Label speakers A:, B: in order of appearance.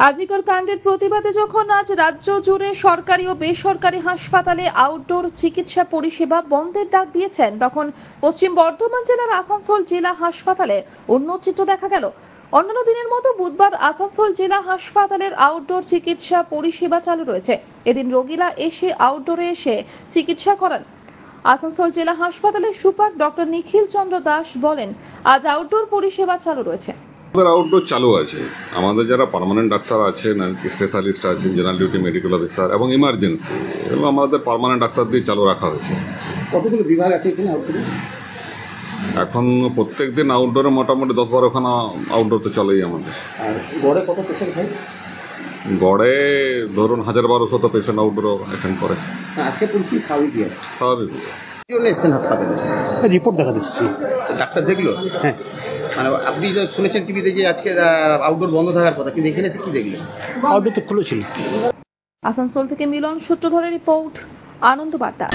A: আজিকর কাণ্ডের প্রতিবাদে যখন আজ রাজ্য জুড়ে সরকারি ও বেসরকারি হাসপাতালে আউটডোর চিকিৎসা পরিষেবা বন্ধের ডাক দিয়েছেন, তখন পশ্চিম বর্ধমান জেলার আসানসোল জেলা হাসপাতালে অন্য চিত্র দেখা গেল। অন্যান্য দিনের মতো বুধবার আসানসোল জেলা হাসপাতালের আউটডোর চিকিৎসা পরিষেবা চালু রয়েছে। এদিন রোগীরা এসে আউটডোরে এসে চিকিৎসা করান। আসানসোল জেলা হাসপাতালের সুপার ডক্টর নিখিল চন্দ্র দাস বলেন, আজ আউটডোর পরিষেবা চালু রয়েছে।
B: আউটডোর চালু আছে। আমাদের যারা পার্মানেন্ট ডাক্তার আছেন, স্পেশালিস্ট আছেন, জেনারেল ডিউটি মেডিকেল অফিসার এবং ইমার্জেন্সি, এগুলো আমাদের পার্মানেন্ট ডাক্তার দিয়ে চালু রাখা হয়েছে।
C: কতগুলো বিভাগ আছে এখানে আউটডোরে?
B: এখন প্রত্যেক দিন আউটডোরে মোটামুটি 10-12খানা আউটডোর তো চলেই আমাদের।
C: আর গড়ে কত পেশেন্ট হয়?
B: গড়ে ধরুন 1000-1200 পেশেন্ট আউটডোর অ্যাটেন্ড করে।
C: আজকে পরিস্থিতি স্বাভাবিকই আছে?
B: স্বাভাবিক।
C: কি জন্য এসেছেন হাসপাতালে?
D: রিপোর্ট দেখা দিচ্ছি।
C: ডাক্তার দেখলো?
D: হ্যাঁ।
C: মানে আপনি তো শুনেছেন টিভিতে যে আজকে আউটডোর বন্ধ থাকার কথা, কিন্তু এখানে এসে কি দেখলেন?
D: আউটডোর তো খুলে ছিল।
A: আসানসোল থেকে মিলন সূত্রধরের রিপোর্ট, আনন্দ বার্তা।